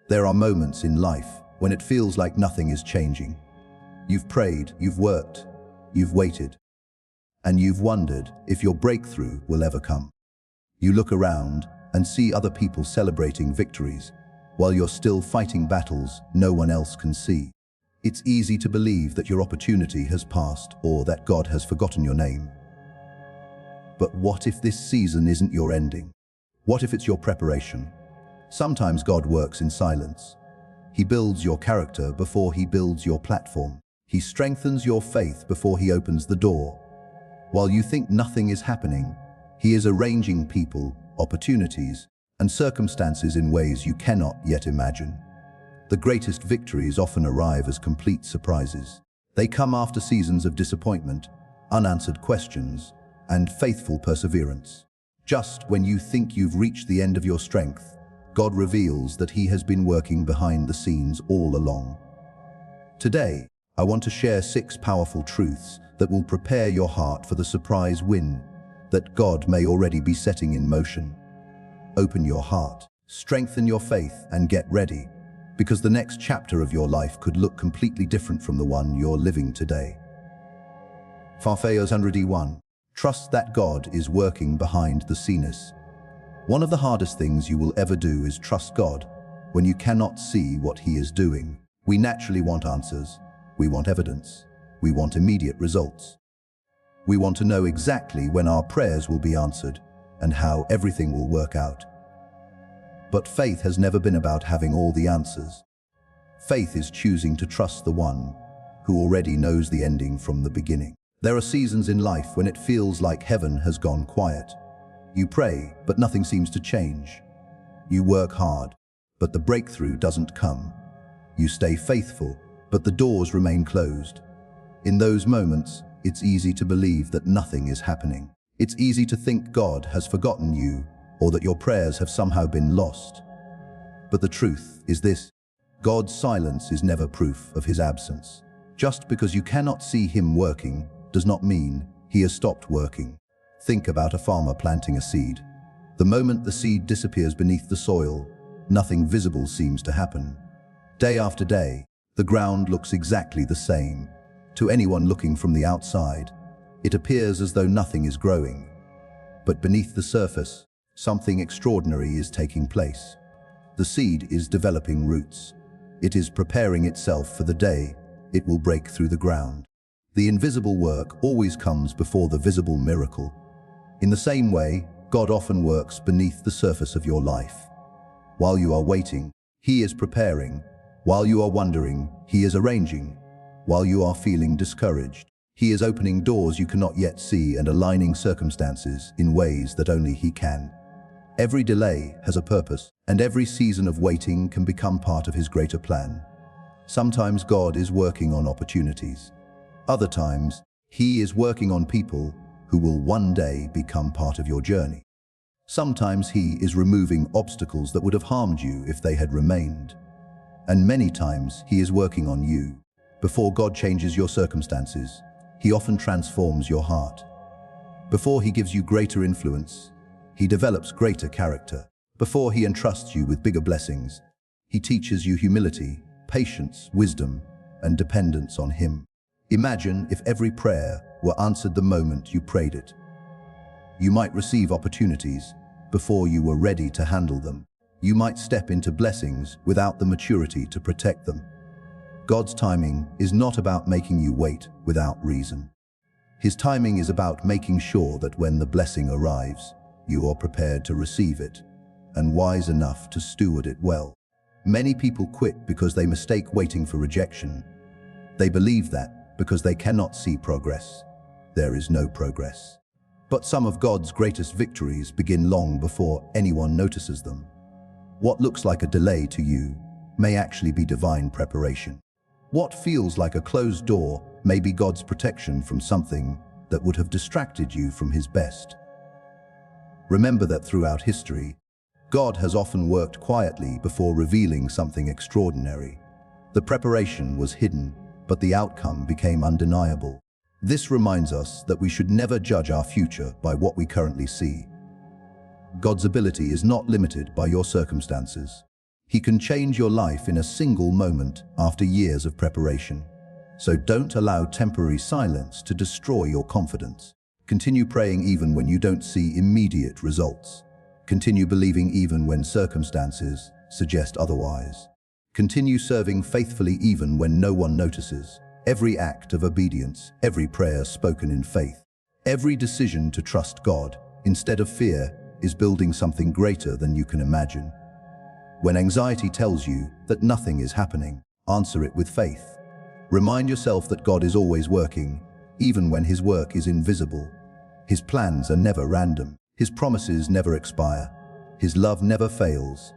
There are moments in life when it feels like nothing is changing. You've prayed, you've worked, you've waited, and you've wondered if your breakthrough will ever come. You look around and see other people celebrating victories, while you're still fighting battles no one else can see. It's easy to believe that your opportunity has passed or that God has forgotten your name. But what if this season isn't your ending? What if it's your preparation? Sometimes God works in silence. He builds your character before he builds your platform. He strengthens your faith before he opens the door. While you think nothing is happening, he is arranging people, opportunities, and circumstances in ways you cannot yet imagine. The greatest victories often arrive as complete surprises. They come after seasons of disappointment, unanswered questions, and faithful perseverance. Just when you think you've reached the end of your strength, God reveals that he has been working behind the scenes all along. Today, I want to share 6 powerful truths that will prepare your heart for the surprise win that God may already be setting in motion. Open your heart, strengthen your faith, and get ready, because the next chapter of your life could look completely different from the one you're living today. Farfeos 101. Trust that God is working behind the scenes. One of the hardest things you will ever do is trust God when you cannot see what he is doing. We naturally want answers. We want evidence. We want immediate results. We want to know exactly when our prayers will be answered and how everything will work out. But faith has never been about having all the answers. Faith is choosing to trust the one who already knows the ending from the beginning. There are seasons in life when it feels like heaven has gone quiet. You pray, but nothing seems to change. You work hard, but the breakthrough doesn't come. You stay faithful, but the doors remain closed. In those moments, it's easy to believe that nothing is happening. It's easy to think God has forgotten you or that your prayers have somehow been lost. But the truth is this: God's silence is never proof of his absence. Just because you cannot see him working does not mean he has stopped working. Think about a farmer planting a seed. The moment the seed disappears beneath the soil, nothing visible seems to happen. Day after day, the ground looks exactly the same. To anyone looking from the outside, it appears as though nothing is growing. But beneath the surface, something extraordinary is taking place. The seed is developing roots. It is preparing itself for the day it will break through the ground. The invisible work always comes before the visible miracle. In the same way, God often works beneath the surface of your life. While you are waiting, he is preparing. While you are wondering, he is arranging. While you are feeling discouraged, he is opening doors you cannot yet see and aligning circumstances in ways that only he can. Every delay has a purpose, and every season of waiting can become part of his greater plan. Sometimes God is working on opportunities. Other times, he is working on people who will one day become part of your journey. Sometimes he is removing obstacles that would have harmed you if they had remained. And many times he is working on you. Before God changes your circumstances, he often transforms your heart. Before he gives you greater influence, he develops greater character. Before he entrusts you with bigger blessings, he teaches you humility, patience, wisdom, and dependence on him. Imagine if every prayer were answered the moment you prayed it. You might receive opportunities before you were ready to handle them. You might step into blessings without the maturity to protect them. God's timing is not about making you wait without reason. His timing is about making sure that when the blessing arrives, you are prepared to receive it and wise enough to steward it well. Many people quit because they mistake waiting for rejection. They believe that because they cannot see progress, there is no progress. But some of God's greatest victories begin long before anyone notices them. What looks like a delay to you may actually be divine preparation. What feels like a closed door may be God's protection from something that would have distracted you from his best. Remember that throughout history, God has often worked quietly before revealing something extraordinary. The preparation was hidden, but the outcome became undeniable. This reminds us that we should never judge our future by what we currently see. God's ability is not limited by your circumstances. He can change your life in a single moment after years of preparation. So don't allow temporary silence to destroy your confidence. Continue praying even when you don't see immediate results. Continue believing even when circumstances suggest otherwise. Continue serving faithfully even when no one notices. Every act of obedience, every prayer spoken in faith, every decision to trust God instead of fear is building something greater than you can imagine. When anxiety tells you that nothing is happening, answer it with faith. Remind yourself that God is always working, even when His work is invisible. His plans are never random. His promises never expire. His love never fails.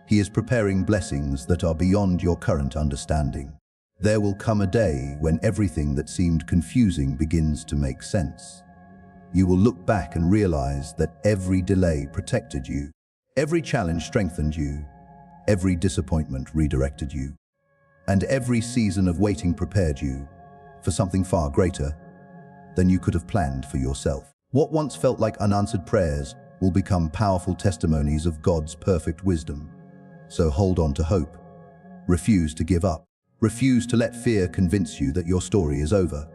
He is preparing blessings that are beyond your current understanding. There will come a day when everything that seemed confusing begins to make sense. You will look back and realize that every delay protected you, every challenge strengthened you, every disappointment redirected you, and every season of waiting prepared you for something far greater than you could have planned for yourself. What once felt like unanswered prayers will become powerful testimonies of God's perfect wisdom. So hold on to hope. Refuse to give up. Refuse to let fear convince you that your story is over.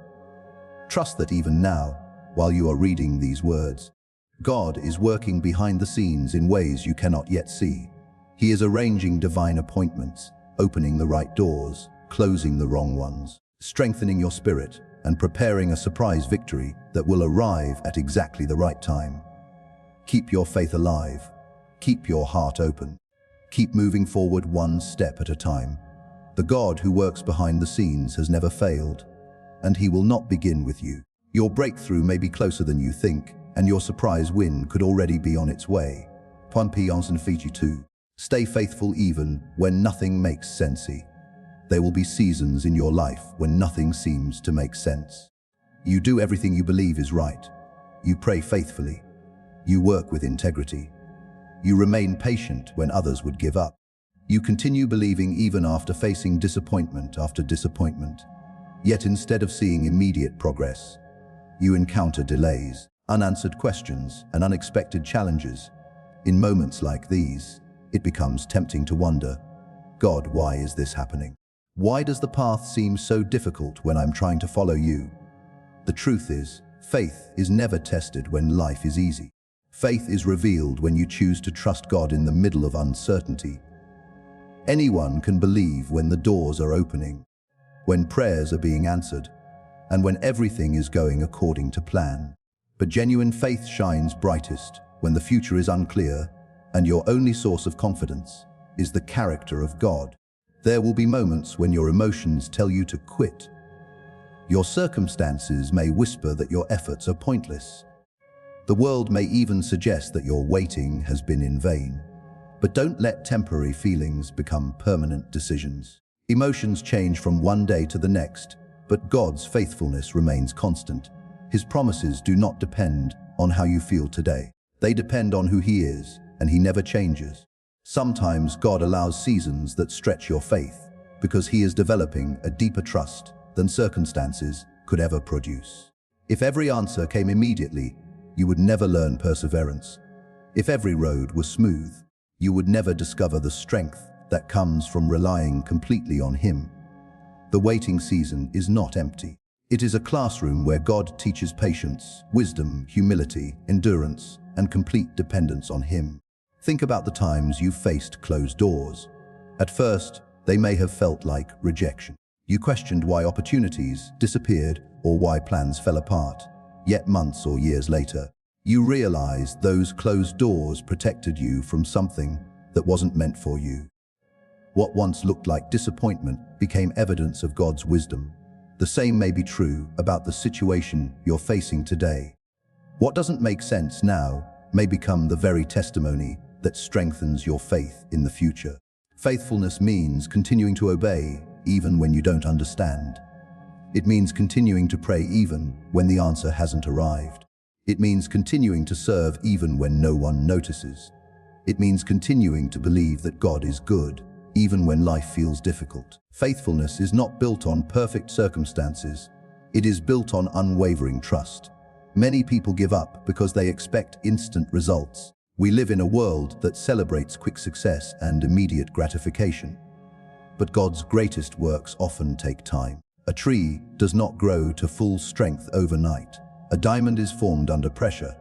Trust that even now, while you are reading these words, God is working behind the scenes in ways you cannot yet see. He is arranging divine appointments, opening the right doors, closing the wrong ones, strengthening your spirit, and preparing a surprise victory that will arrive at exactly the right time. Keep your faith alive. Keep your heart open. Keep moving forward one step at a time. The God who works behind the scenes has never failed, and He will not begin with you. Your breakthrough may be closer than you think, and your surprise win could already be on its way. Confiance and Fiji 2. Stay faithful even when nothing makes sense. There will be seasons in your life when nothing seems to make sense. You do everything you believe is right. You pray faithfully. You work with integrity. You remain patient when others would give up. You continue believing even after facing disappointment after disappointment. Yet instead of seeing immediate progress, you encounter delays, unanswered questions, and unexpected challenges. In moments like these, it becomes tempting to wonder, God, why is this happening? Why does the path seem so difficult when I'm trying to follow you? The truth is, faith is never tested when life is easy. Faith is revealed when you choose to trust God in the middle of uncertainty. Anyone can believe when the doors are opening, when prayers are being answered, and when everything is going according to plan. But genuine faith shines brightest when the future is unclear and your only source of confidence is the character of God. There will be moments when your emotions tell you to quit. Your circumstances may whisper that your efforts are pointless. The world may even suggest that your waiting has been in vain. But don't let temporary feelings become permanent decisions. Emotions change from one day to the next, but God's faithfulness remains constant. His promises do not depend on how you feel today. They depend on who He is, and He never changes. Sometimes God allows seasons that stretch your faith because He is developing a deeper trust than circumstances could ever produce. If every answer came immediately, you would never learn perseverance. If every road was smooth, you would never discover the strength that comes from relying completely on Him. The waiting season is not empty. It is a classroom where God teaches patience, wisdom, humility, endurance, and complete dependence on Him. Think about the times you've faced closed doors. At first, they may have felt like rejection. You questioned why opportunities disappeared or why plans fell apart. Yet months or years later, you realized those closed doors protected you from something that wasn't meant for you. What once looked like disappointment became evidence of God's wisdom. The same may be true about the situation you're facing today. What doesn't make sense now may become the very testimony that strengthens your faith in the future. Faithfulness means continuing to obey even when you don't understand. It means continuing to pray even when the answer hasn't arrived. It means continuing to serve even when no one notices. It means continuing to believe that God is good, even when life feels difficult. Faithfulness is not built on perfect circumstances. It is built on unwavering trust. Many people give up because they expect instant results. We live in a world that celebrates quick success and immediate gratification. But God's greatest works often take time. A tree does not grow to full strength overnight. A diamond is formed under pressure.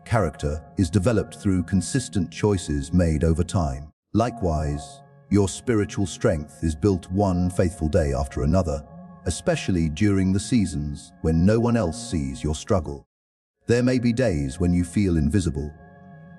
Character is developed through consistent choices made over time. Likewise, your spiritual strength is built one faithful day after another, especially during the seasons when no one else sees your struggle. There may be days when you feel invisible.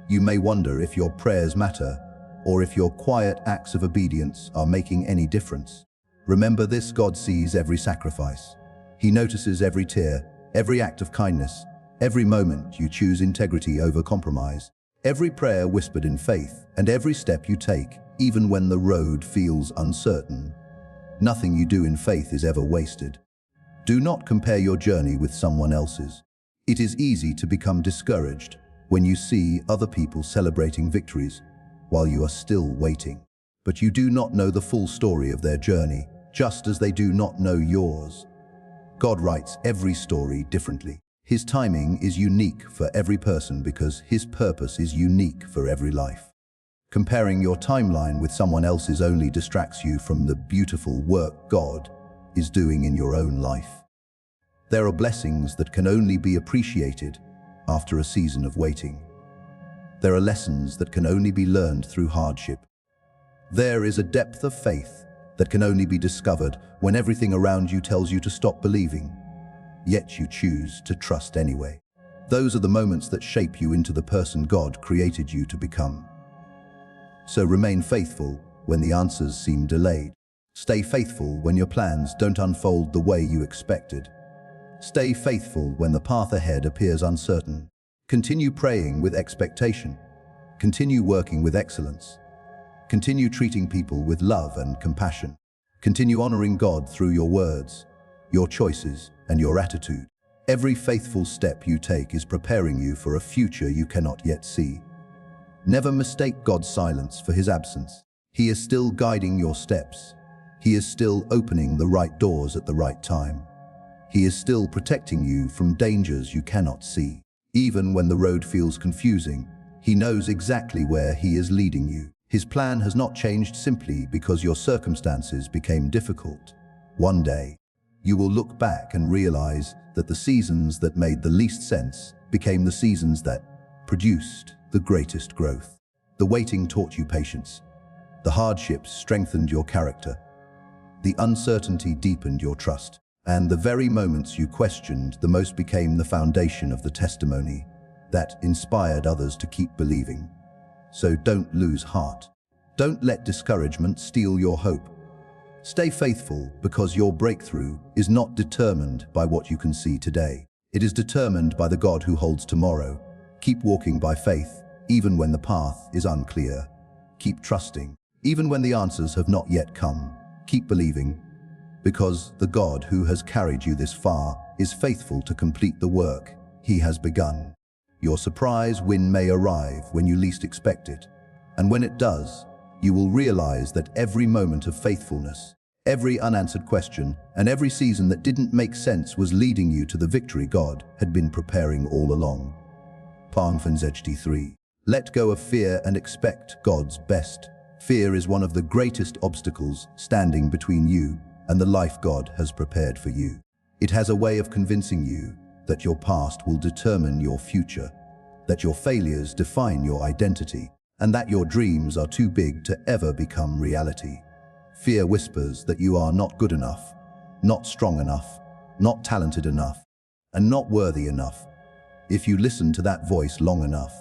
You may wonder if your prayers matter, or if your quiet acts of obedience are making any difference. Remember this: God sees every sacrifice. He notices every tear, every act of kindness, every moment you choose integrity over compromise, every prayer whispered in faith, and every step you take, even when the road feels uncertain. Nothing you do in faith is ever wasted. Do not compare your journey with someone else's. It is easy to become discouraged when you see other people celebrating victories while you are still waiting. But you do not know the full story of their journey, just as they do not know yours. God writes every story differently. His timing is unique for every person because His purpose is unique for every life. Comparing your timeline with someone else's only distracts you from the beautiful work God is doing in your own life. There are blessings that can only be appreciated after a season of waiting. There are lessons that can only be learned through hardship. There is a depth of faith that can only be discovered when everything around you tells you to stop believing, yet you choose to trust anyway. Those are the moments that shape you into the person God created you to become. So remain faithful when the answers seem delayed. Stay faithful when your plans don't unfold the way you expected. Stay faithful when the path ahead appears uncertain. Continue praying with expectation. Continue working with excellence. Continue treating people with love and compassion. Continue honoring God through your words, your choices, and your attitude. Every faithful step you take is preparing you for a future you cannot yet see. Never mistake God's silence for His absence. He is still guiding your steps. He is still opening the right doors at the right time. He is still protecting you from dangers you cannot see. Even when the road feels confusing, He knows exactly where He is leading you. His plan has not changed simply because your circumstances became difficult. One day, you will look back and realize that the seasons that made the least sense became the seasons that produced the greatest growth. The waiting taught you patience. The hardships strengthened your character. The uncertainty deepened your trust. And the very moments you questioned the most became the foundation of the testimony that inspired others to keep believing. So don't lose heart. Don't let discouragement steal your hope. Stay faithful because your breakthrough is not determined by what you can see today. It is determined by the God who holds tomorrow. Keep walking by faith, even when the path is unclear. Keep trusting, even when the answers have not yet come. Keep believing, because the God who has carried you this far is faithful to complete the work He has begun. Your surprise win may arrive when you least expect it, and when it does, you will realize that every moment of faithfulness, every unanswered question, and every season that didn't make sense was leading you to the victory God had been preparing all along. Psalm 3. Let go of fear and expect God's best. Fear is one of the greatest obstacles standing between you and the life God has prepared for you. It has a way of convincing you that your past will determine your future, that your failures define your identity, and that your dreams are too big to ever become reality. Fear whispers that you are not good enough, not strong enough, not talented enough, and not worthy enough. If you listen to that voice long enough,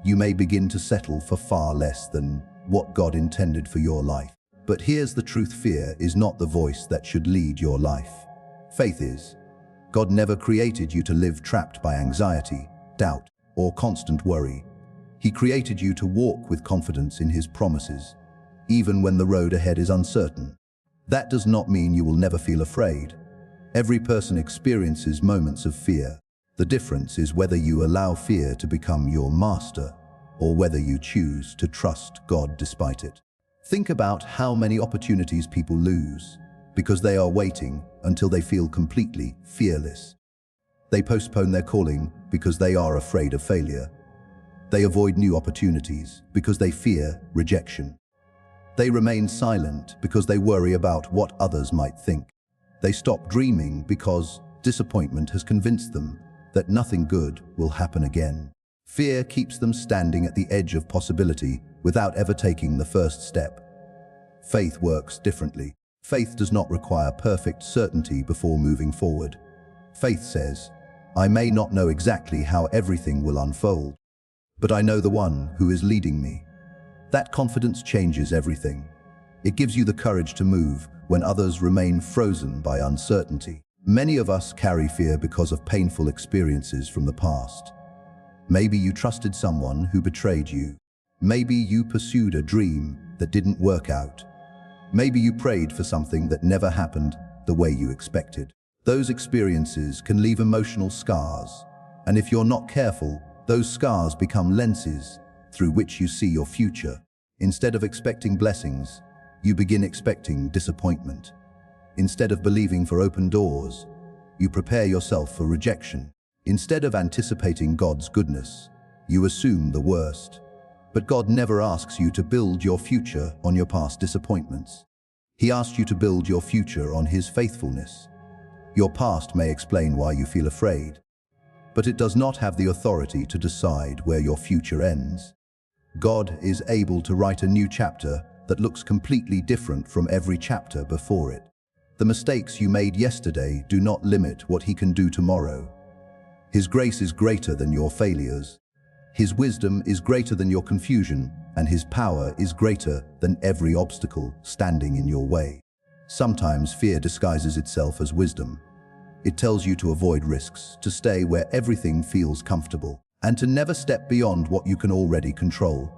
you may begin to settle for far less than what God intended for your life. But here's the truth: fear is not the voice that should lead your life. Faith is. God never created you to live trapped by anxiety, doubt, or constant worry. He created you to walk with confidence in His promises, even when the road ahead is uncertain. That does not mean you will never feel afraid. Every person experiences moments of fear. The difference is whether you allow fear to become your master or whether you choose to trust God despite it. Think about how many opportunities people lose because they are waiting until they feel completely fearless. They postpone their calling because they are afraid of failure. They avoid new opportunities because they fear rejection. They remain silent because they worry about what others might think. They stop dreaming because disappointment has convinced them that nothing good will happen again. Fear keeps them standing at the edge of possibility without ever taking the first step. Faith works differently. Faith does not require perfect certainty before moving forward. Faith says, "I may not know exactly how everything will unfold, but I know the one who is leading me." That confidence changes everything. It gives you the courage to move when others remain frozen by uncertainty. Many of us carry fear because of painful experiences from the past. Maybe you trusted someone who betrayed you. Maybe you pursued a dream that didn't work out. Maybe you prayed for something that never happened the way you expected. Those experiences can leave emotional scars, and if you're not careful, those scars become lenses through which you see your future. Instead of expecting blessings, you begin expecting disappointment. Instead of believing for open doors, you prepare yourself for rejection. Instead of anticipating God's goodness, you assume the worst. But God never asks you to build your future on your past disappointments. He asks you to build your future on His faithfulness. Your past may explain why you feel afraid, but it does not have the authority to decide where your future ends. God is able to write a new chapter that looks completely different from every chapter before it. The mistakes you made yesterday do not limit what He can do tomorrow. His grace is greater than your failures. His wisdom is greater than your confusion, and His power is greater than every obstacle standing in your way. Sometimes fear disguises itself as wisdom. It tells you to avoid risks, to stay where everything feels comfortable, and to never step beyond what you can already control.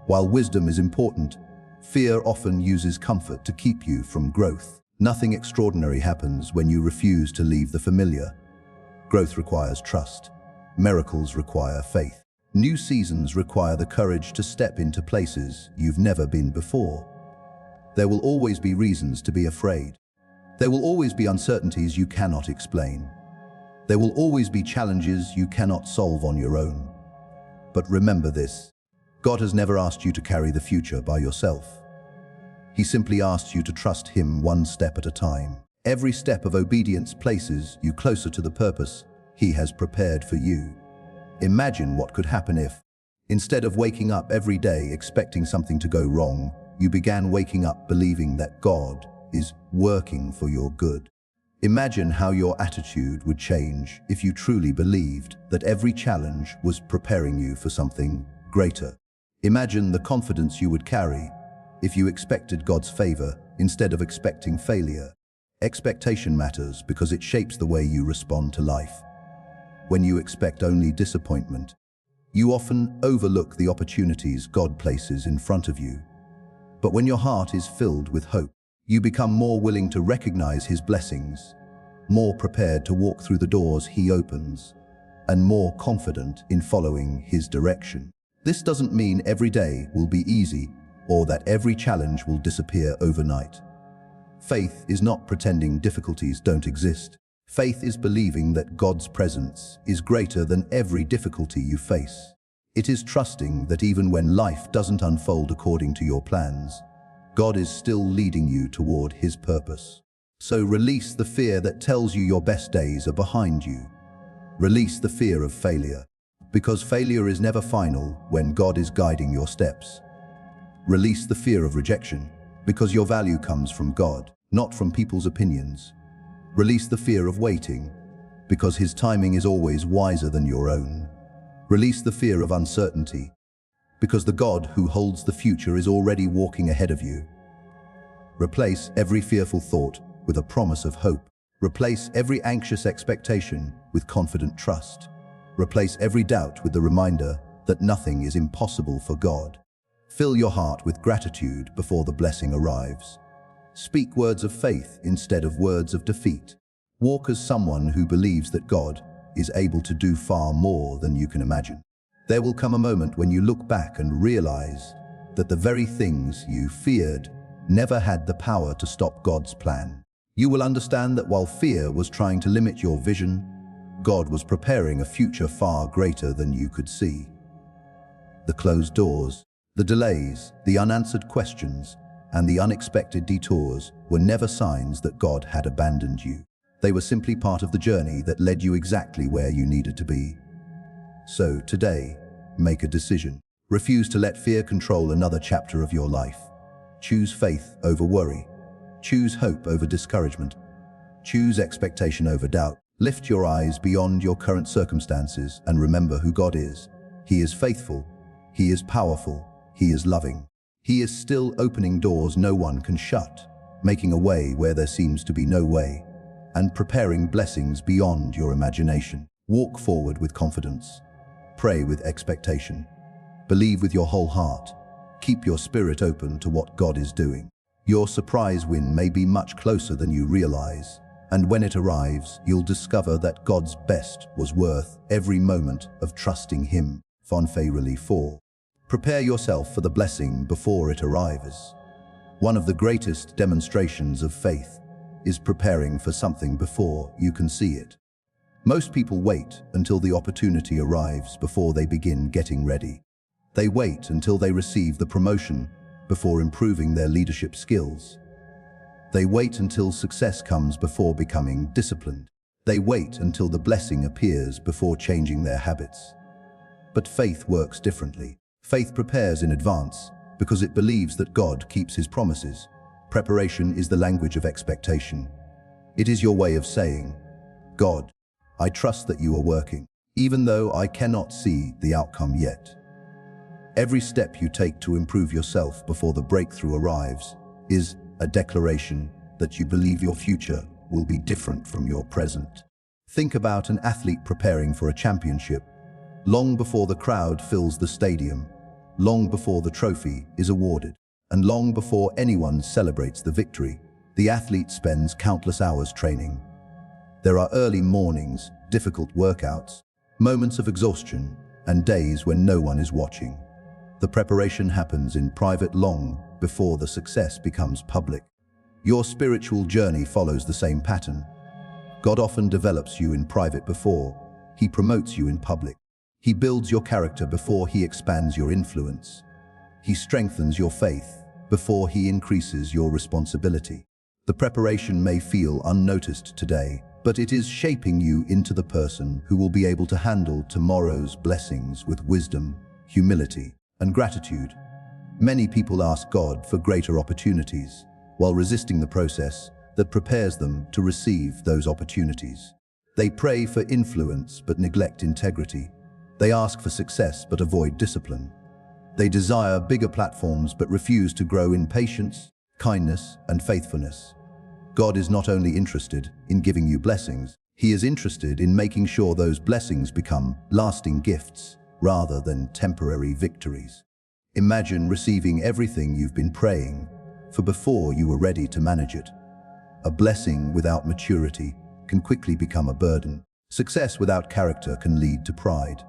While wisdom is important, fear often uses comfort to keep you from growth. Nothing extraordinary happens when you refuse to leave the familiar. Growth requires trust. Miracles require faith. New seasons require the courage to step into places you've never been before. There will always be reasons to be afraid. There will always be uncertainties you cannot explain. There will always be challenges you cannot solve on your own. But remember this: God has never asked you to carry the future by yourself. He simply asks you to trust Him one step at a time. Every step of obedience places you closer to the purpose He has prepared for you. Imagine what could happen if, instead of waking up every day expecting something to go wrong, you began waking up believing that God is working for your good. Imagine how your attitude would change if you truly believed that every challenge was preparing you for something greater. Imagine the confidence you would carry if you expected God's favor instead of expecting failure. Expectation matters because it shapes the way you respond to life. When you expect only disappointment, you often overlook the opportunities God places in front of you. But when your heart is filled with hope, you become more willing to recognize His blessings, more prepared to walk through the doors He opens, and more confident in following His direction. This doesn't mean every day will be easy or that every challenge will disappear overnight. Faith is not pretending difficulties don't exist. Faith is believing that God's presence is greater than every difficulty you face. It is trusting that even when life doesn't unfold according to your plans, God is still leading you toward His purpose. So release the fear that tells you your best days are behind you. Release the fear of failure, because failure is never final when God is guiding your steps. Release the fear of rejection, because your value comes from God, not from people's opinions. Release the fear of waiting, because His timing is always wiser than your own. Release the fear of uncertainty, because the God who holds the future is already walking ahead of you. Replace every fearful thought with a promise of hope. Replace every anxious expectation with confident trust. Replace every doubt with the reminder that nothing is impossible for God. Fill your heart with gratitude before the blessing arrives. Speak words of faith instead of words of defeat. Walk as someone who believes that God is able to do far more than you can imagine. There will come a moment when you look back and realize that the very things you feared never had the power to stop God's plan. You will understand that while fear was trying to limit your vision, God was preparing a future far greater than you could see. The closed doors, the delays, the unanswered questions, and the unexpected detours were never signs that God had abandoned you. They were simply part of the journey that led you exactly where you needed to be. So today, make a decision. Refuse to let fear control another chapter of your life. Choose faith over worry. Choose hope over discouragement. Choose expectation over doubt. Lift your eyes beyond your current circumstances and remember who God is. He is faithful. He is powerful. He is loving. He is still opening doors no one can shut, making a way where there seems to be no way, and preparing blessings beyond your imagination. Walk forward with confidence. Pray with expectation. Believe with your whole heart. Keep your spirit open to what God is doing. Your surprise win may be much closer than you realize, and when it arrives, you'll discover that God's best was worth every moment of trusting Him. Fanfarily 4. Prepare yourself for the blessing before it arrives. One of the greatest demonstrations of faith is preparing for something before you can see it. Most people wait until the opportunity arrives before they begin getting ready. They wait until they receive the promotion before improving their leadership skills. They wait until success comes before becoming disciplined. They wait until the blessing appears before changing their habits. But faith works differently. Faith prepares in advance because it believes that God keeps His promises. Preparation is the language of expectation. It is your way of saying, God, I trust that you are working, even though I cannot see the outcome yet. Every step you take to improve yourself before the breakthrough arrives is a declaration that you believe your future will be different from your present. Think about an athlete preparing for a championship. Long before the crowd fills the stadium, long before the trophy is awarded, and long before anyone celebrates the victory, the athlete spends countless hours training. There are early mornings, difficult workouts, moments of exhaustion, and days when no one is watching. The preparation happens in private long before the success becomes public. Your spiritual journey follows the same pattern. God often develops you in private before He promotes you in public. He builds your character before He expands your influence. He strengthens your faith before He increases your responsibility. The preparation may feel unnoticed today, but it is shaping you into the person who will be able to handle tomorrow's blessings with wisdom, humility, and gratitude. Many people ask God for greater opportunities, while resisting the process that prepares them to receive those opportunities. They pray for influence but neglect integrity. They ask for success but avoid discipline. They desire bigger platforms but refuse to grow in patience, kindness, and faithfulness. God is not only interested in giving you blessings, He is interested in making sure those blessings become lasting gifts rather than temporary victories. Imagine receiving everything you've been praying for before you were ready to manage it. A blessing without maturity can quickly become a burden. Success without character can lead to pride.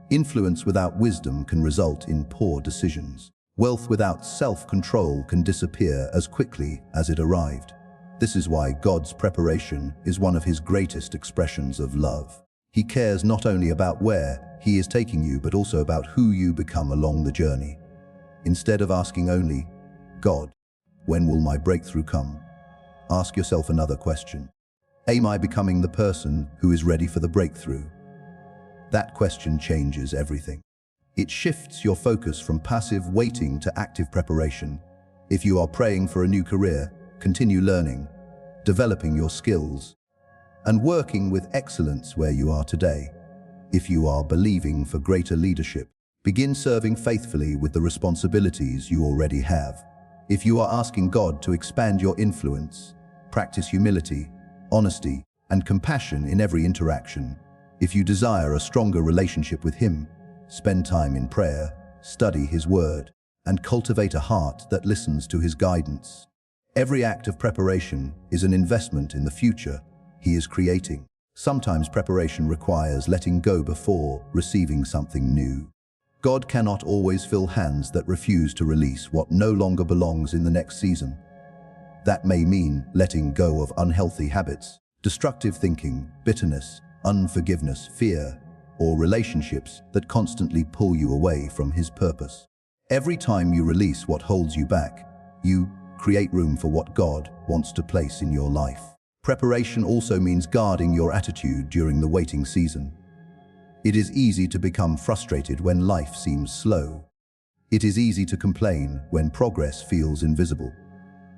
Influence without wisdom can result in poor decisions. Wealth without self-control can disappear as quickly as it arrived. This is why God's preparation is one of His greatest expressions of love. He cares not only about where He is taking you, but also about who you become along the journey. Instead of asking only, God, when will my breakthrough come? Ask yourself another question. Am I becoming the person who is ready for the breakthrough? That question changes everything. It shifts your focus from passive waiting to active preparation. If you are praying for a new career, continue learning, developing your skills, and working with excellence where you are today. If you are believing for greater leadership, begin serving faithfully with the responsibilities you already have. If you are asking God to expand your influence, practice humility, honesty, and compassion in every interaction. If you desire a stronger relationship with Him, spend time in prayer, study His Word, and cultivate a heart that listens to His guidance. Every act of preparation is an investment in the future He is creating. Sometimes preparation requires letting go before receiving something new. God cannot always fill hands that refuse to release what no longer belongs in the next season. That may mean letting go of unhealthy habits, destructive thinking, bitterness, unforgiveness, fear, or relationships that constantly pull you away from His purpose. Every time you release what holds you back, you create room for what God wants to place in your life. Preparation also means guarding your attitude during the waiting season. It is easy to become frustrated when life seems slow. It is easy to complain when progress feels invisible.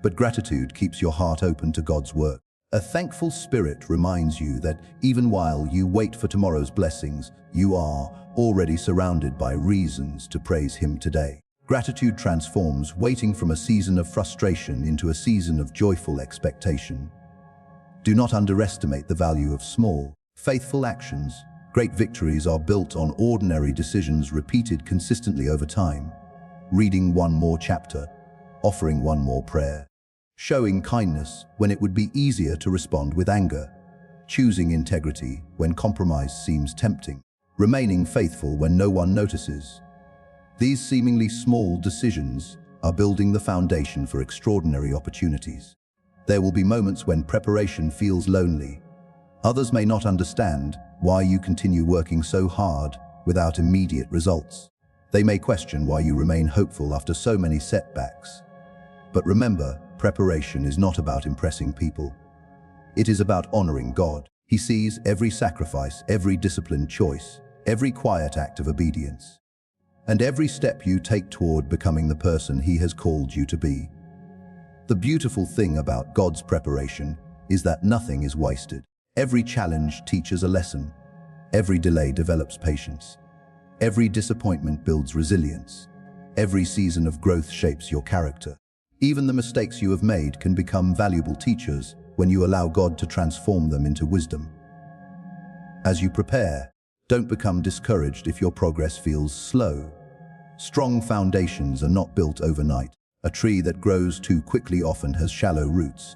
But gratitude keeps your heart open to God's work. A thankful spirit reminds you that even while you wait for tomorrow's blessings, you are already surrounded by reasons to praise Him today. Gratitude transforms waiting from a season of frustration into a season of joyful expectation. Do not underestimate the value of small, faithful actions. Great victories are built on ordinary decisions repeated consistently over time. Reading one more chapter, offering one more prayer, showing kindness when it would be easier to respond with anger, choosing integrity when compromise seems tempting, remaining faithful when no one notices. These seemingly small decisions are building the foundation for extraordinary opportunities. There will be moments when preparation feels lonely. Others may not understand why you continue working so hard without immediate results. They may question why you remain hopeful after so many setbacks. But remember, preparation is not about impressing people. It is about honoring God. He sees every sacrifice, every disciplined choice, every quiet act of obedience, and every step you take toward becoming the person He has called you to be. The beautiful thing about God's preparation is that nothing is wasted. Every challenge teaches a lesson. Every delay develops patience. Every disappointment builds resilience. Every season of growth shapes your character. Even the mistakes you have made can become valuable teachers when you allow God to transform them into wisdom. As you prepare, don't become discouraged if your progress feels slow. Strong foundations are not built overnight. A tree that grows too quickly often has shallow roots.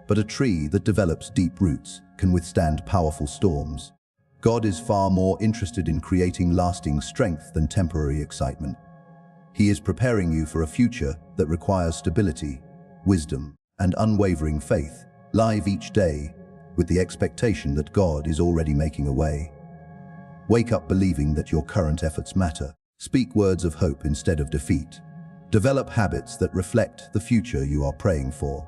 But a tree that develops deep roots can withstand powerful storms. God is far more interested in creating lasting strength than temporary excitement. He is preparing you for a future that requires stability, wisdom, and unwavering faith. Live each day with the expectation that God is already making a way. Wake up believing that your current efforts matter. Speak words of hope instead of defeat. Develop habits that reflect the future you are praying for.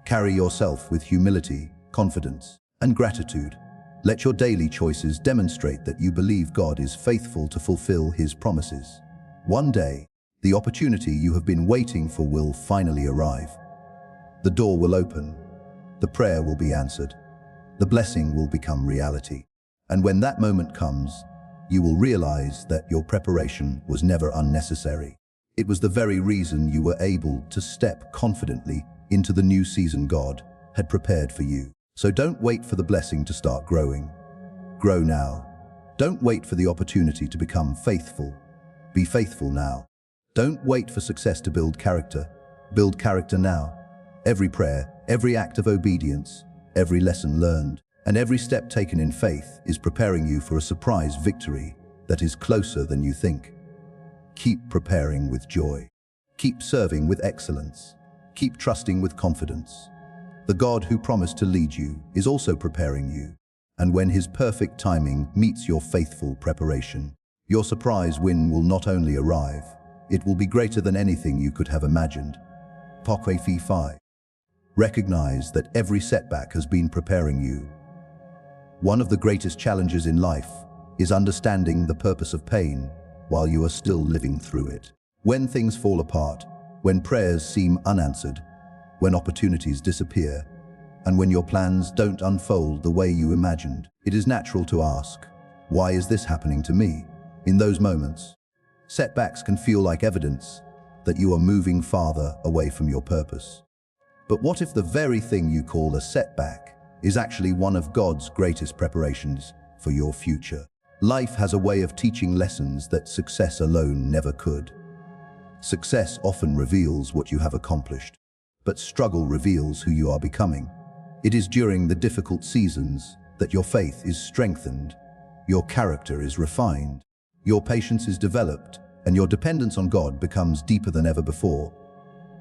Carry yourself with humility, confidence, and gratitude. Let your daily choices demonstrate that you believe God is faithful to fulfill His promises. One day, the opportunity you have been waiting for will finally arrive. The door will open, the prayer will be answered, the blessing will become reality. And when that moment comes, you will realize that your preparation was never unnecessary. It was the very reason you were able to step confidently into the new season God had prepared for you. So don't wait for the blessing to start growing. Grow now. Don't wait for the opportunity to become faithful. Be faithful now. Don't wait for success to build character. Build character now. Every prayer, every act of obedience, every lesson learned, and every step taken in faith is preparing you for a surprise victory that is closer than you think. Keep preparing with joy. Keep serving with excellence. Keep trusting with confidence. The God who promised to lead you is also preparing you. And when His perfect timing meets your faithful preparation, your surprise win will not only arrive, it will be greater than anything you could have imagined. Pokwe 5. Recognize that every setback has been preparing you. One of the greatest challenges in life is understanding the purpose of pain while you are still living through it. When things fall apart, when prayers seem unanswered, when opportunities disappear, and when your plans don't unfold the way you imagined, it is natural to ask, why is this happening to me? In those moments, setbacks can feel like evidence that you are moving farther away from your purpose. But what if the very thing you call a setback is actually one of God's greatest preparations for your future? Life has a way of teaching lessons that success alone never could. Success often reveals what you have accomplished, but struggle reveals who you are becoming. It is during the difficult seasons that your faith is strengthened, your character is refined, your patience is developed, and your dependence on God becomes deeper than ever before.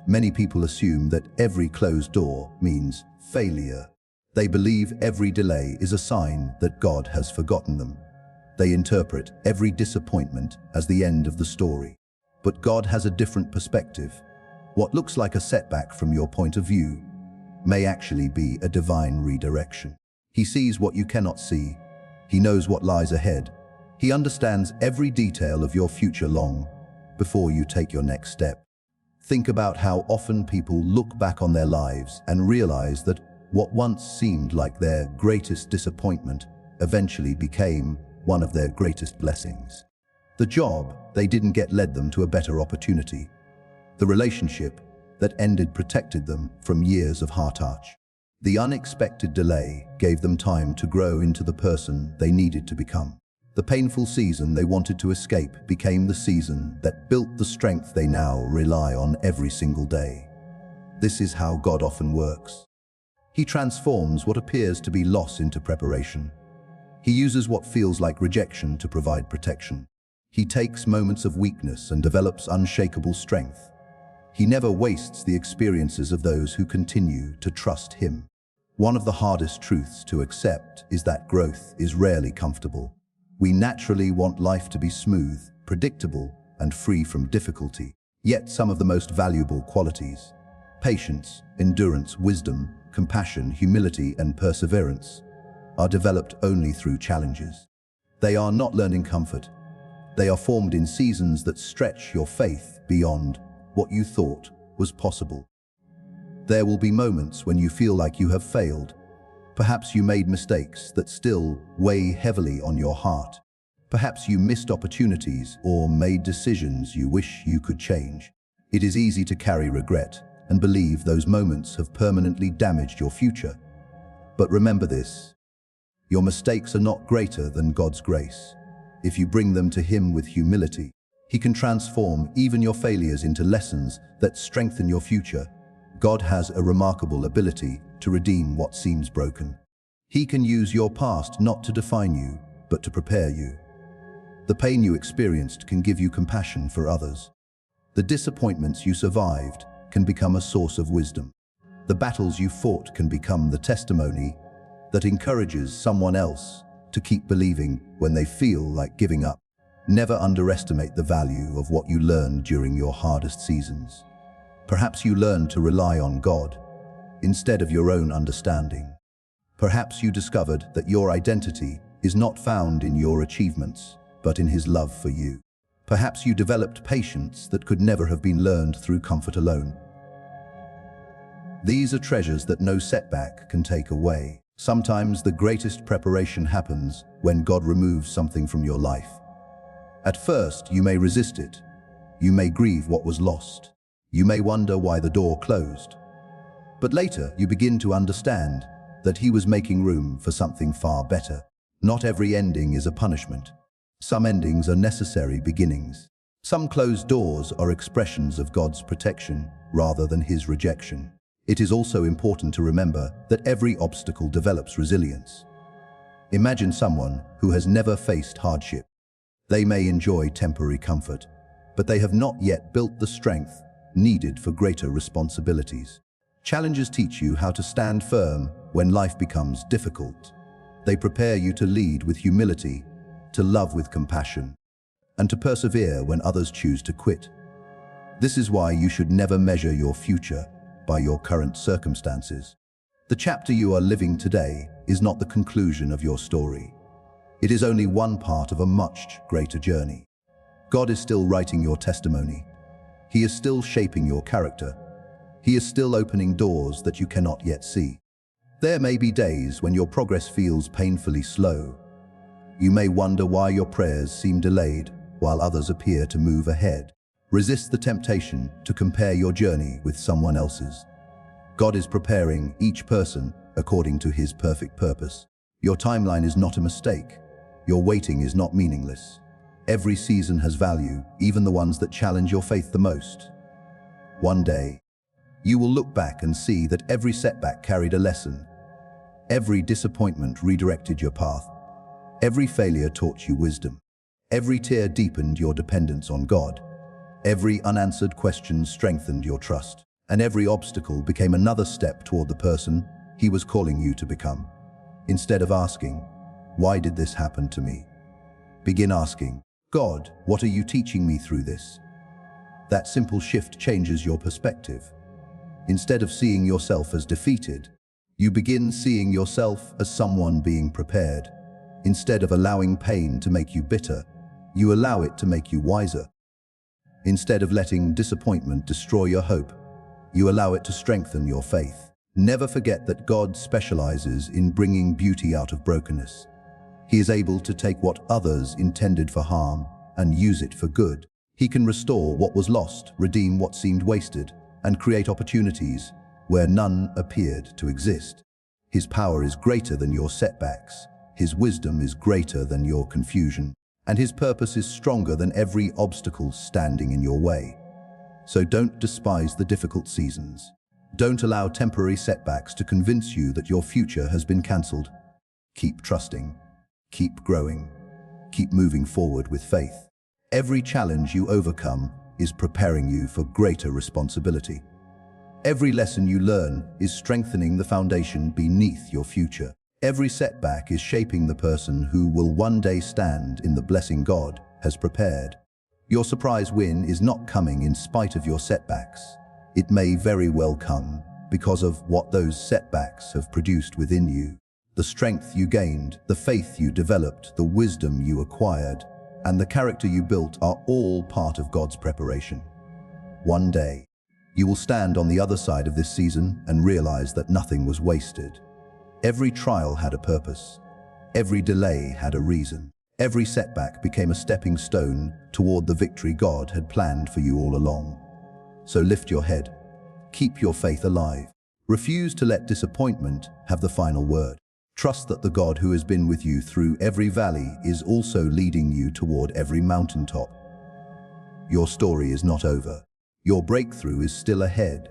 Many people assume that every closed door means failure. They believe every delay is a sign that God has forgotten them. They interpret every disappointment as the end of the story. But God has a different perspective. What looks like a setback from your point of view may actually be a divine redirection. He sees what you cannot see. He knows what lies ahead. He understands every detail of your future long before you take your next step. Think about how often people look back on their lives and realize that what once seemed like their greatest disappointment eventually became one of their greatest blessings. The job they didn't get led them to a better opportunity. The relationship that ended protected them from years of heartache. The unexpected delay gave them time to grow into the person they needed to become. The painful season they wanted to escape became the season that built the strength they now rely on every single day. This is how God often works. He transforms what appears to be loss into preparation. He uses what feels like rejection to provide protection. He takes moments of weakness and develops unshakable strength. He never wastes the experiences of those who continue to trust him. One of the hardest truths to accept is that growth is rarely comfortable. We naturally want life to be smooth, predictable, and free from difficulty. Yet some of the most valuable qualities, patience, endurance, wisdom, compassion, humility, and perseverance, are developed only through challenges. They are not learned in comfort. They are formed in seasons that stretch your faith beyond what you thought was possible. There will be moments when you feel like you have failed. Perhaps you made mistakes that still weigh heavily on your heart. Perhaps you missed opportunities or made decisions you wish you could change. It is easy to carry regret and believe those moments have permanently damaged your future. But remember this: your mistakes are not greater than God's grace. If you bring them to Him with humility, He can transform even your failures into lessons that strengthen your future. God has a remarkable ability to redeem what seems broken. He can use your past not to define you, but to prepare you. The pain you experienced can give you compassion for others. The disappointments you survived can become a source of wisdom. The battles you fought can become the testimony that encourages someone else to keep believing when they feel like giving up. Never underestimate the value of what you learned during your hardest seasons. Perhaps you learned to rely on God instead of your own understanding. Perhaps you discovered that your identity is not found in your achievements, but in His love for you. Perhaps you developed patience that could never have been learned through comfort alone. These are treasures that no setback can take away. Sometimes the greatest preparation happens when God removes something from your life. At first, you may resist it. You may grieve what was lost. You may wonder why the door closed. But later, you begin to understand that He was making room for something far better. Not every ending is a punishment. Some endings are necessary beginnings. Some closed doors are expressions of God's protection rather than His rejection. It is also important to remember that every obstacle develops resilience. Imagine someone who has never faced hardship. They may enjoy temporary comfort, but they have not yet built the strength needed for greater responsibilities. Challenges teach you how to stand firm when life becomes difficult. They prepare you to lead with humility, to love with compassion, and to persevere when others choose to quit. This is why you should never measure your future by your current circumstances. The chapter you are living today is not the conclusion of your story. It is only one part of a much greater journey. God is still writing your testimony. He is still shaping your character. He is still opening doors that you cannot yet see. There may be days when your progress feels painfully slow. You may wonder why your prayers seem delayed while others appear to move ahead. Resist the temptation to compare your journey with someone else's. God is preparing each person according to His perfect purpose. Your timeline is not a mistake. Your waiting is not meaningless. Every season has value, even the ones that challenge your faith the most. One day, you will look back and see that every setback carried a lesson. Every disappointment redirected your path. Every failure taught you wisdom. Every tear deepened your dependence on God. Every unanswered question strengthened your trust. And every obstacle became another step toward the person He was calling you to become. Instead of asking, "Why did this happen to me?" Begin asking, God, what are you teaching me through this? That simple shift changes your perspective. Instead of seeing yourself as defeated, you begin seeing yourself as someone being prepared. Instead of allowing pain to make you bitter, you allow it to make you wiser. Instead of letting disappointment destroy your hope, you allow it to strengthen your faith. Never forget that God specializes in bringing beauty out of brokenness. He is able to take what others intended for harm and use it for good. He can restore what was lost, redeem what seemed wasted, and create opportunities where none appeared to exist. His power is greater than your setbacks. His wisdom is greater than your confusion. And his purpose is stronger than every obstacle standing in your way. So don't despise the difficult seasons. Don't allow temporary setbacks to convince you that your future has been cancelled. Keep trusting. Keep growing. Keep moving forward with faith. Every challenge you overcome is preparing you for greater responsibility. Every lesson you learn is strengthening the foundation beneath your future. Every setback is shaping the person who will one day stand in the blessing God has prepared. Your surprise win is not coming in spite of your setbacks. It may very well come because of what those setbacks have produced within you. The strength you gained, the faith you developed, the wisdom you acquired, and the character you built are all part of God's preparation. One day, you will stand on the other side of this season and realize that nothing was wasted. Every trial had a purpose. Every delay had a reason. Every setback became a stepping stone toward the victory God had planned for you all along. So lift your head. Keep your faith alive. Refuse to let disappointment have the final word. Trust that the God who has been with you through every valley is also leading you toward every mountaintop. Your story is not over. Your breakthrough is still ahead.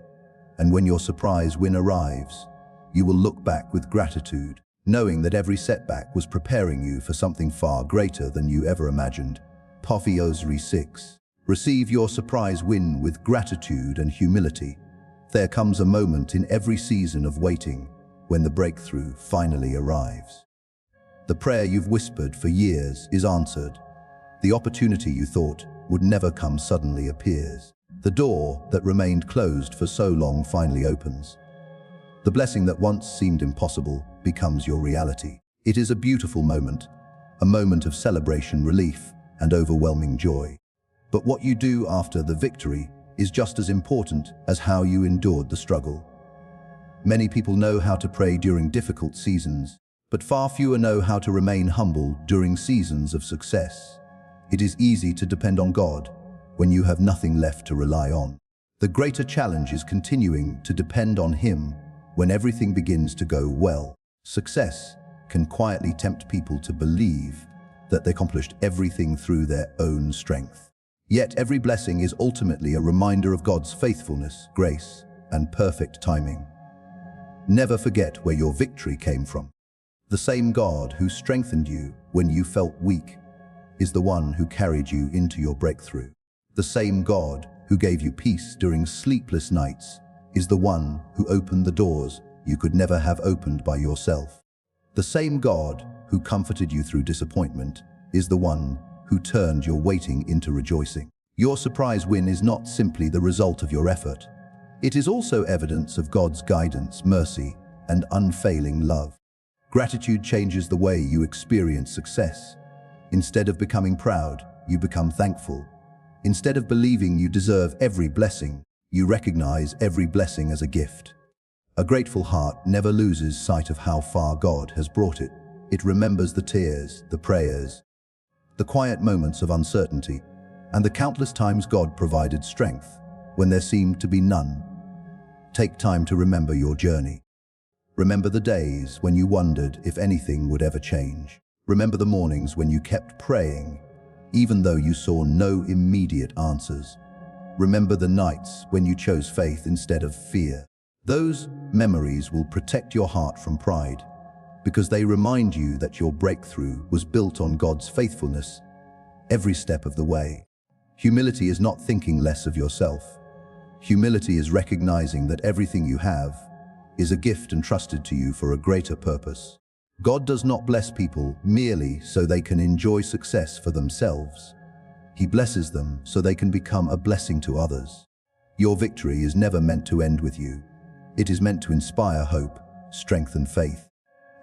And when your surprise win arrives, you will look back with gratitude, knowing that every setback was preparing you for something far greater than you ever imagined. Proverbs 6. Receive your surprise win with gratitude and humility. There comes a moment in every season of waiting when the breakthrough finally arrives. The prayer you've whispered for years is answered. The opportunity you thought would never come suddenly appears. The door that remained closed for so long finally opens. The blessing that once seemed impossible becomes your reality. It is a beautiful moment, a moment of celebration, relief, and overwhelming joy. But what you do after the victory is just as important as how you endured the struggle. Many people know how to pray during difficult seasons, but far fewer know how to remain humble during seasons of success. It is easy to depend on God when you have nothing left to rely on. The greater challenge is continuing to depend on Him when everything begins to go well. Success can quietly tempt people to believe that they accomplished everything through their own strength. Yet every blessing is ultimately a reminder of God's faithfulness, grace, and perfect timing. Never forget where your victory came from. The same God who strengthened you when you felt weak is the one who carried you into your breakthrough. The same God who gave you peace during sleepless nights is the one who opened the doors you could never have opened by yourself. The same God who comforted you through disappointment is the one who turned your waiting into rejoicing. Your surprise win is not simply the result of your effort. It is also evidence of God's guidance, mercy, and unfailing love. Gratitude changes the way you experience success. Instead of becoming proud, you become thankful. Instead of believing you deserve every blessing, you recognize every blessing as a gift. A grateful heart never loses sight of how far God has brought it. It remembers the tears, the prayers, the quiet moments of uncertainty, and the countless times God provided strength when there seemed to be none. Take time to remember your journey. Remember the days when you wondered if anything would ever change. Remember the mornings when you kept praying, even though you saw no immediate answers. Remember the nights when you chose faith instead of fear. Those memories will protect your heart from pride, because they remind you that your breakthrough was built on God's faithfulness every step of the way. Humility is not thinking less of yourself. Humility is recognizing that everything you have is a gift entrusted to you for a greater purpose. God does not bless people merely so they can enjoy success for themselves. He blesses them so they can become a blessing to others. Your victory is never meant to end with you. It is meant to inspire hope, strengthen faith,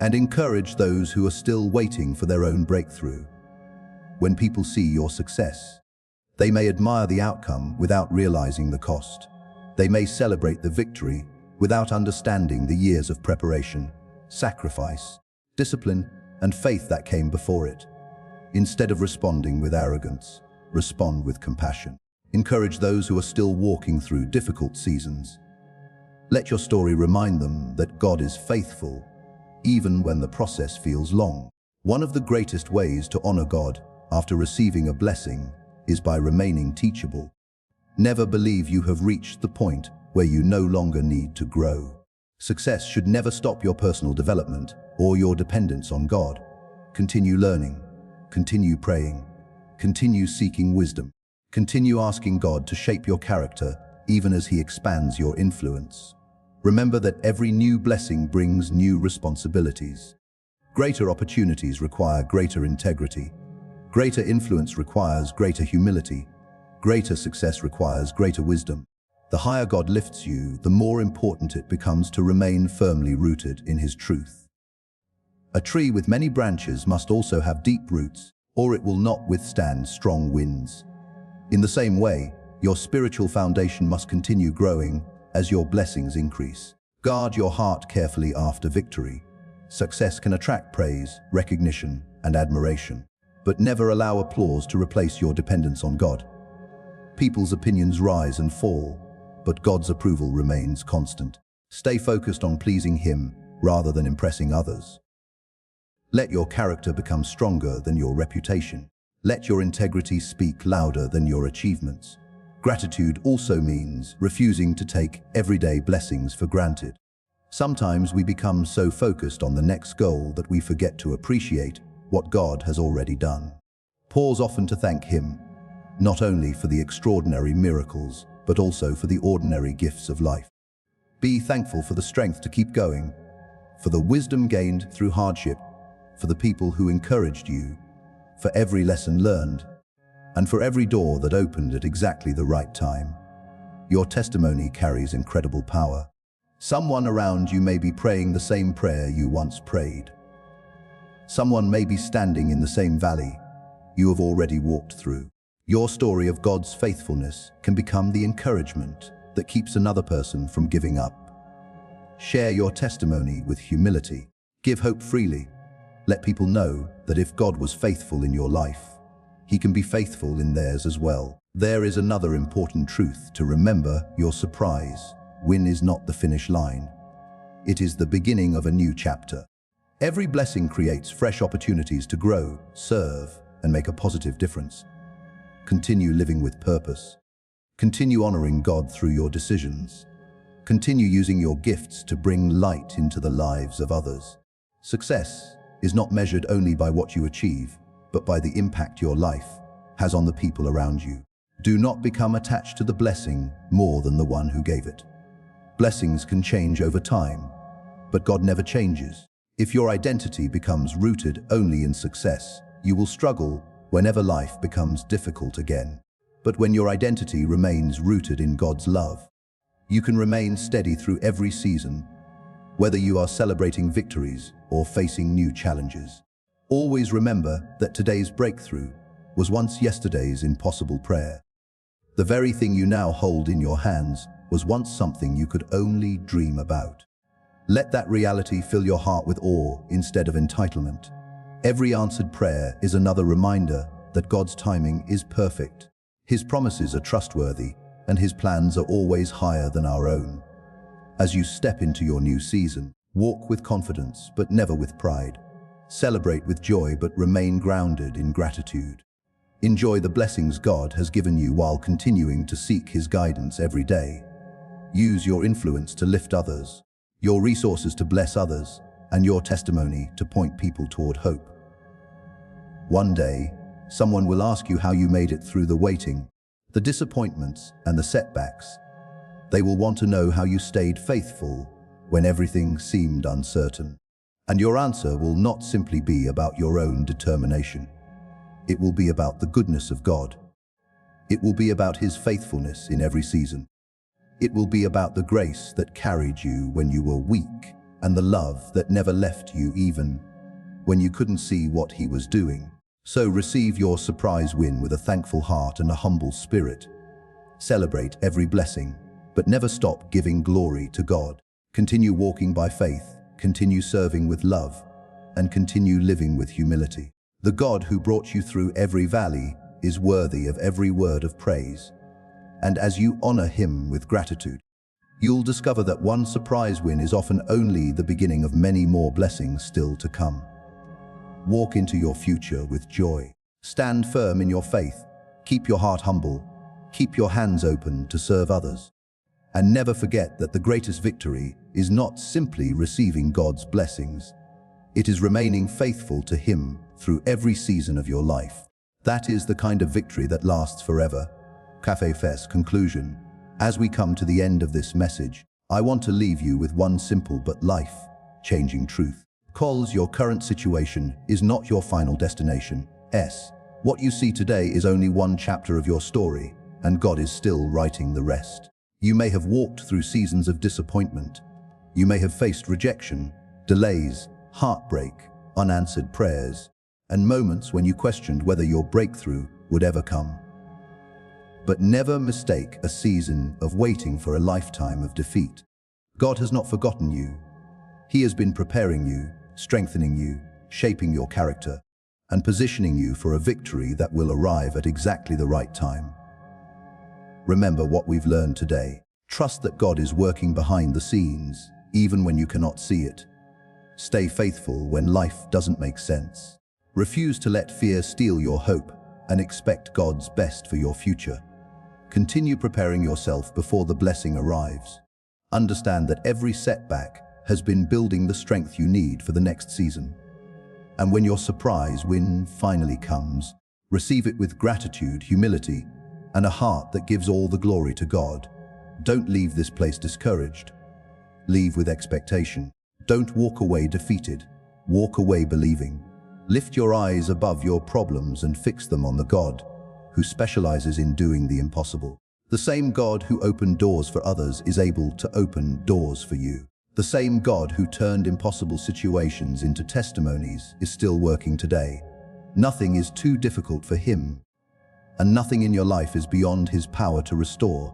and encourage those who are still waiting for their own breakthrough. When people see your success, they may admire the outcome without realizing the cost. They may celebrate the victory without understanding the years of preparation, sacrifice, discipline, and faith that came before it. Instead of responding with arrogance, respond with compassion. Encourage those who are still walking through difficult seasons. Let your story remind them that God is faithful, even when the process feels long. One of the greatest ways to honor God after receiving a blessing is by remaining teachable. Never believe you have reached the point where you no longer need to grow. Success should never stop your personal development or your dependence on God. Continue learning, continue praying, continue seeking wisdom, continue asking God to shape your character even as He expands your influence. Remember that every new blessing brings new responsibilities. Greater opportunities require greater integrity. Greater influence requires greater humility. Greater success requires greater wisdom. The higher God lifts you, the more important it becomes to remain firmly rooted in His truth. A tree with many branches must also have deep roots, or it will not withstand strong winds. In the same way, your spiritual foundation must continue growing as your blessings increase. Guard your heart carefully after victory. Success can attract praise, recognition, and admiration, but never allow applause to replace your dependence on God. People's opinions rise and fall, but God's approval remains constant. Stay focused on pleasing Him rather than impressing others. Let your character become stronger than your reputation. Let your integrity speak louder than your achievements. Gratitude also means refusing to take everyday blessings for granted. Sometimes we become so focused on the next goal that we forget to appreciate what God has already done. Pause often to thank Him, not only for the extraordinary miracles, but also for the ordinary gifts of life. Be thankful for the strength to keep going, for the wisdom gained through hardship, for the people who encouraged you, for every lesson learned, and for every door that opened at exactly the right time. Your testimony carries incredible power. Someone around you may be praying the same prayer you once prayed. Someone may be standing in the same valley you have already walked through. Your story of God's faithfulness can become the encouragement that keeps another person from giving up. Share your testimony with humility. Give hope freely. Let people know that if God was faithful in your life, He can be faithful in theirs as well. There is another important truth to remember: your surprise win is not the finish line. It is the beginning of a new chapter. Every blessing creates fresh opportunities to grow, serve, and make a positive difference. Continue living with purpose. Continue honoring God through your decisions. Continue using your gifts to bring light into the lives of others. Success is not measured only by what you achieve, but by the impact your life has on the people around you. Do not become attached to the blessing more than the one who gave it. Blessings can change over time, but God never changes. If your identity becomes rooted only in success, you will struggle whenever life becomes difficult again. But when your identity remains rooted in God's love, you can remain steady through every season, whether you are celebrating victories or facing new challenges. Always remember that today's breakthrough was once yesterday's impossible prayer. The very thing you now hold in your hands was once something you could only dream about. Let that reality fill your heart with awe instead of entitlement. Every answered prayer is another reminder that God's timing is perfect. His promises are trustworthy, and His plans are always higher than our own. As you step into your new season, walk with confidence but never with pride. Celebrate with joy but remain grounded in gratitude. Enjoy the blessings God has given you while continuing to seek His guidance every day. Use your influence to lift others, your resources to bless others, and your testimony to point people toward hope. One day, someone will ask you how you made it through the waiting, the disappointments, and the setbacks. They will want to know how you stayed faithful when everything seemed uncertain. And your answer will not simply be about your own determination. It will be about the goodness of God. It will be about His faithfulness in every season. It will be about the grace that carried you when you were weak and the love that never left you even when you couldn't see what He was doing. So receive your surprise win with a thankful heart and a humble spirit. Celebrate every blessing, but never stop giving glory to God. Continue walking by faith, continue serving with love, and continue living with humility. The God who brought you through every valley is worthy of every word of praise. And as you honor Him with gratitude, you'll discover that one surprise win is often only the beginning of many more blessings still to come. Walk into your future with joy. Stand firm in your faith. Keep your heart humble. Keep your hands open to serve others. And never forget that the greatest victory is not simply receiving God's blessings. It is remaining faithful to Him through every season of your life. That is the kind of victory that lasts forever. Café Fest conclusion. As we come to the end of this message, I want to leave you with one simple but life-changing truth. Your current situation is not your final destination. What you see today is only one chapter of your story, and God is still writing the rest. You may have walked through seasons of disappointment. You may have faced rejection, delays, heartbreak, unanswered prayers, and moments when you questioned whether your breakthrough would ever come. But never mistake a season of waiting for a lifetime of defeat. God has not forgotten you. He has been preparing you, strengthening you, shaping your character, and positioning you for a victory that will arrive at exactly the right time. Remember what we've learned today. Trust that God is working behind the scenes, even when you cannot see it. Stay faithful when life doesn't make sense. Refuse to let fear steal your hope, and expect God's best for your future. Continue preparing yourself before the blessing arrives. Understand that every setback has been building the strength you need for the next season. And when your surprise win finally comes, receive it with gratitude, humility, and a heart that gives all the glory to God. Don't leave this place discouraged. Leave with expectation. Don't walk away defeated. Walk away believing. Lift your eyes above your problems and fix them on the God who specializes in doing the impossible. The same God who opened doors for others is able to open doors for you. The same God who turned impossible situations into testimonies is still working today. Nothing is too difficult for Him, and nothing in your life is beyond His power to restore.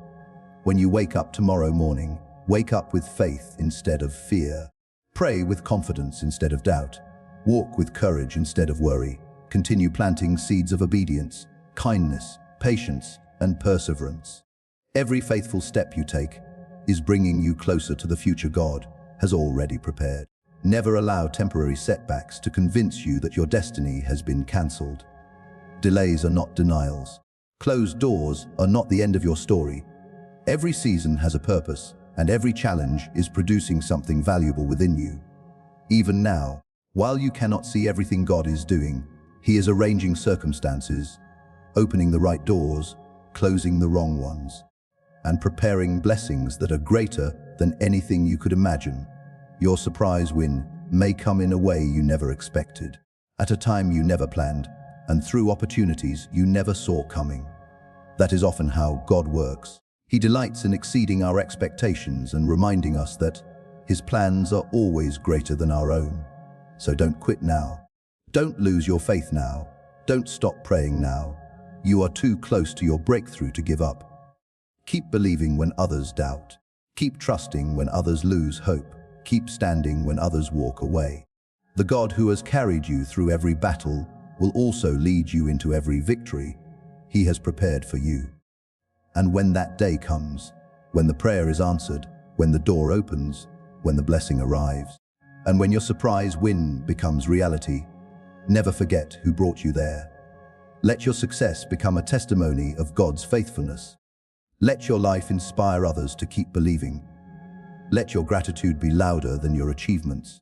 When you wake up tomorrow morning, wake up with faith instead of fear. Pray with confidence instead of doubt. Walk with courage instead of worry. Continue planting seeds of obedience, kindness, patience, and perseverance. Every faithful step you take is bringing you closer to the future God has already prepared. Never allow temporary setbacks to convince you that your destiny has been cancelled. Delays are not denials. Closed doors are not the end of your story. Every season has a purpose, and every challenge is producing something valuable within you. Even now, while you cannot see everything God is doing, He is arranging circumstances, opening the right doors, closing the wrong ones, and preparing blessings that are greater than anything you could imagine. Your surprise win may come in a way you never expected, at a time you never planned, and through opportunities you never saw coming. That is often how God works. He delights in exceeding our expectations and reminding us that His plans are always greater than our own. So don't quit now. Don't lose your faith now. Don't stop praying now. You are too close to your breakthrough to give up. Keep believing when others doubt. Keep trusting when others lose hope. Keep standing when others walk away. The God who has carried you through every battle will also lead you into every victory He has prepared for you. And when that day comes, when the prayer is answered, when the door opens, when the blessing arrives, and when your surprise win becomes reality, never forget who brought you there. Let your success become a testimony of God's faithfulness. Let your life inspire others to keep believing. Let your gratitude be louder than your achievements.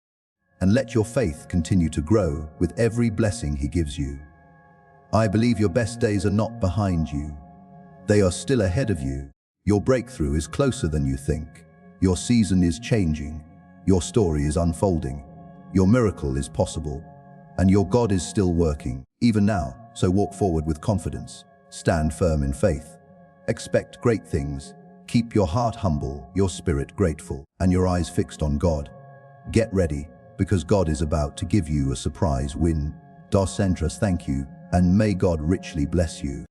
And let your faith continue to grow with every blessing He gives you. I believe your best days are not behind you. They are still ahead of you. Your breakthrough is closer than you think. Your season is changing. Your story is unfolding. Your miracle is possible, and your God is still working, even now. So walk forward with confidence. Stand firm in faith. Expect great things. Keep your heart humble, your spirit grateful, and your eyes fixed on God. Get ready, because God is about to give you a surprise win. Dos Centras, thank you, and may God richly bless you.